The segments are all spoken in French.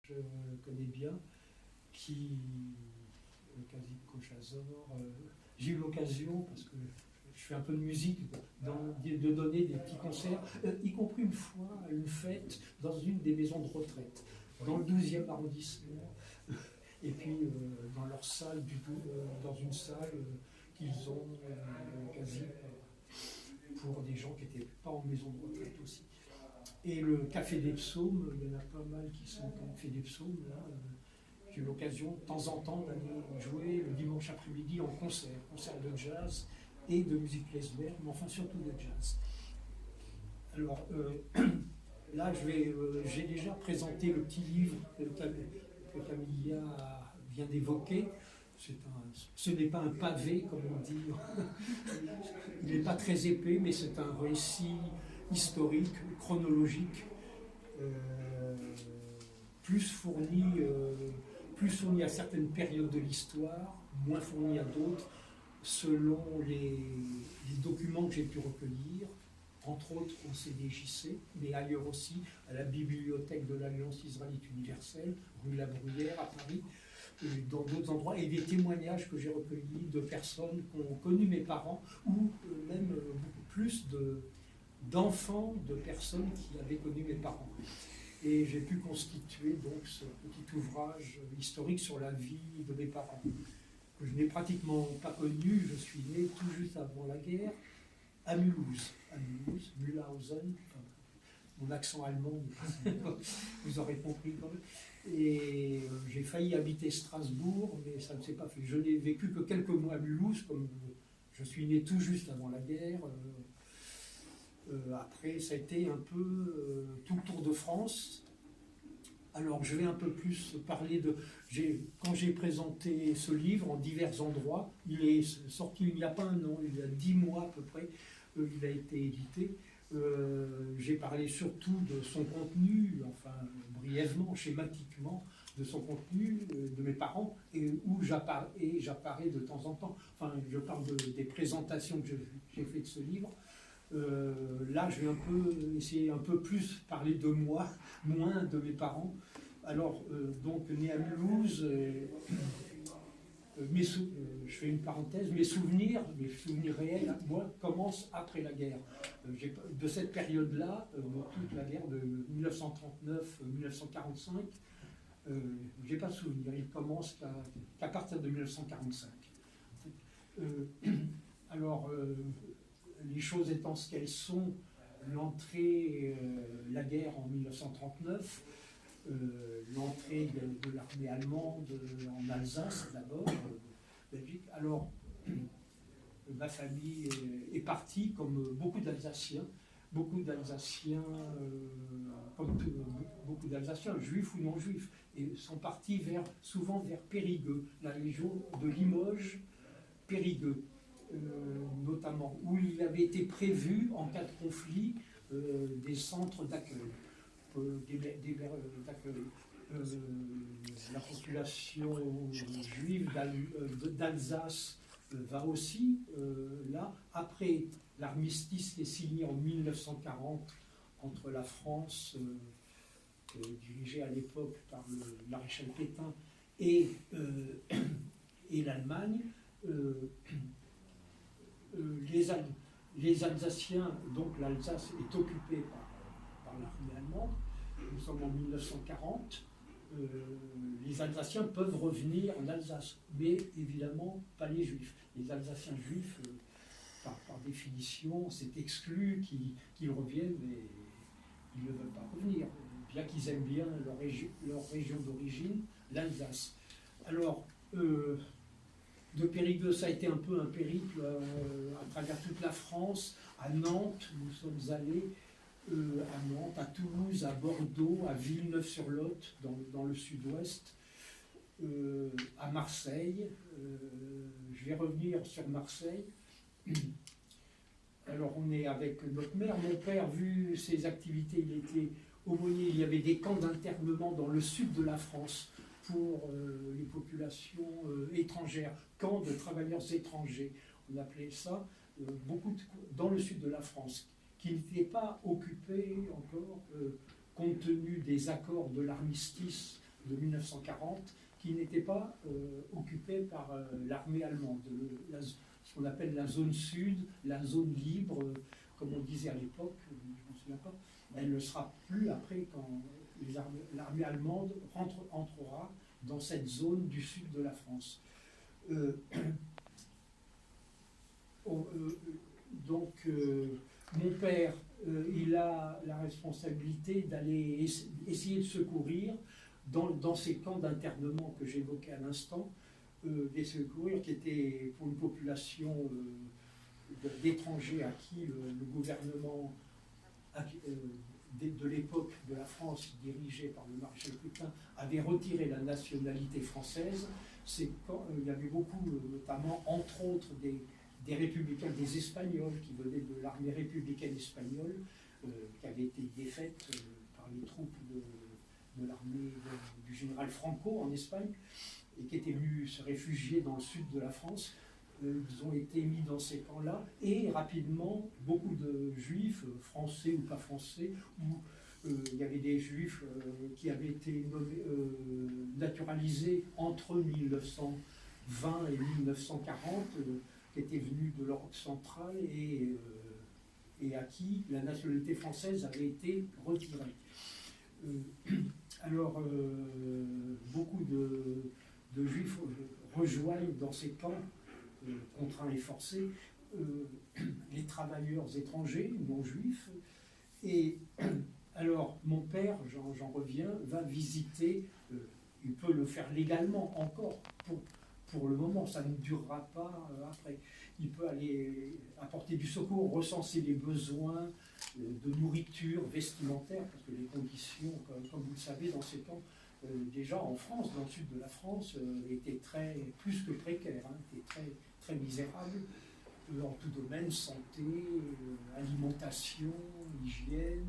je connais bien, qui, Kazim Kochazor, j'ai eu l'occasion, parce que je fais un peu de musique, de donner des petits concerts, y compris une fois à une fête dans une des maisons de retraite, dans le 12e arrondissement, et puis dans leur salle, dans une salle qu'ils ont quasi pour des gens qui n'étaient pas en maison de retraite aussi. Et le Café des Psaumes, il y en a pas mal qui sont au Café des Psaumes, là. J'ai eu l'occasion de temps en temps d'aller jouer le dimanche après-midi en concert de jazz et de musique lesbienne, mais enfin surtout de jazz. Alors là, j'ai déjà présenté le petit livre que Camilla vient d'évoquer. Ce n'est pas un pavé, comme on dit. Il n'est pas très épais, mais c'est un récit historique, chronologique, plus fourni à certaines périodes de l'histoire, moins fourni à d'autres, selon les documents que j'ai pu recueillir, entre autres au CDJC, mais ailleurs aussi, à la bibliothèque de l'Alliance Israélite Universelle, rue La Bruyère à Paris, dans d'autres endroits, et des témoignages que j'ai recueillis de personnes qui ont connu mes parents, ou même beaucoup plus d'enfants de personnes qui avaient connu mes parents. Et j'ai pu constituer donc ce petit ouvrage historique sur la vie de mes parents, que je n'ai pratiquement pas connu. Je suis né tout juste avant la guerre, à Mulhouse, Mühlhausen. Enfin, mon accent allemand, vous aurez compris quand même. Et j'ai failli habiter Strasbourg, mais ça ne s'est pas fait. Je n'ai vécu que quelques mois à Mulhouse, comme je suis né tout juste avant la guerre. Après, ça a été un peu tout le tour de France. Alors, je vais un peu plus parler de... Quand j'ai présenté ce livre en divers endroits, il est sorti il n'y a pas un an, il y a 10 mois à peu près, il a été édité. J'ai parlé surtout de son contenu, enfin brièvement, schématiquement, de son contenu, de mes parents, et où j'apparais de temps en temps. Enfin, je parle des présentations que j'ai faites de ce livre. Là, je vais essayer un peu plus parler de moi, moins de mes parents. Alors, donc, né à Mulhouse, je fais une parenthèse, mes souvenirs réels, moi, commencent après la guerre. De cette période-là, toute la guerre de 1939-1945, j'ai pas de souvenirs. Il commence qu'à partir de 1945. Alors, les choses étant ce qu'elles sont, l'entrée, la guerre en 1939, l'entrée de l'armée allemande en Alsace d'abord, Belgique. Alors, ma famille est partie, comme beaucoup d'Alsaciens, comme beaucoup d'Alsaciens, juifs ou non juifs, et sont partis souvent vers Périgueux, la région de Limoges, Périgueux. Notamment, où il avait été prévu, en cas de conflit, des centres d'accueil. La population juive d'Alsace va aussi là. Après l'armistice qui est signé en 1940 entre la France, dirigée à l'époque par le maréchal Pétain, et l'Allemagne, les Alsaciens, donc l'Alsace est occupée par l'armée allemande, nous sommes en 1940, les Alsaciens peuvent revenir en Alsace, mais évidemment pas les Juifs. Les Alsaciens juifs, par définition, c'est exclu qu'ils reviennent, mais ils ne veulent pas revenir, bien qu'ils aiment bien leur région d'origine, l'Alsace. Alors, de Périgueux, ça a été un peu un périple à travers toute la France. À Nantes, nous sommes allés, à Nantes, à Toulouse, à Bordeaux, à Villeneuve-sur-Lot, dans le sud-ouest, à Marseille. Je vais revenir sur Marseille. Alors, on est avec notre mère. Mon père, vu ses activités, il était aumônier. Il y avait des camps d'internement dans le sud de la France pour les populations étrangères, camps de travailleurs étrangers, on appelait ça, dans le sud de la France, qui n'étaient pas occupés encore, compte tenu des accords de l'armistice de 1940 qui n'était pas occupée par l'armée allemande. Ce qu'on appelle la zone sud, la zone libre, comme on disait à l'époque, je ne me souviens pas, elle ne le sera plus après quand l'armée allemande entrera dans cette zone du sud de la France. Donc, mon père, il a la responsabilité d'aller essayer de secourir dans ces camps d'internement que j'évoquais à l'instant, des secourir qui étaient pour une population d'étrangers à qui le gouvernement de l'époque de la France, dirigé par le maréchal Pétain, avait retiré la nationalité française. C'est quand il y avait beaucoup, notamment, entre autres, des républicains, des Espagnols qui venaient de l'armée républicaine espagnole, qui avait été défaite par les troupes de l'armée du général Franco en Espagne, et qui étaient venus se réfugier dans le sud de la France. Ils ont été mis dans ces camps-là, et rapidement, beaucoup de juifs, français ou pas français, où il y avait des juifs qui avaient été naturalisés entre 1920 et 1940, qui étaient venus de l'Europe centrale et à qui la nationalité française avait été retirée. Alors, beaucoup de juifs rejoignent dans ces camps contraints et forcés les travailleurs étrangers, non juifs. Et alors, mon père, j'en reviens, va visiter, il peut le faire légalement encore, pour le moment, ça ne durera pas après. Il peut aller apporter du secours, recenser les besoins de nourriture, vestimentaire, parce que les conditions, comme vous le savez, dans ces camps, déjà en France, dans le sud de la France, étaient plus que précaires, étaient très misérables, en tout domaine, santé, alimentation, hygiène,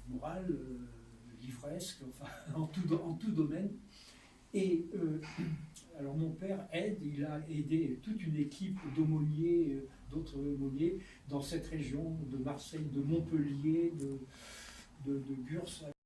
morale, livresque, enfin, en tout domaine. Et alors mon père il a aidé toute une équipe d'aumôniers, d'autres aumôniers, dans cette région de Marseille, de Montpellier, de Gurs.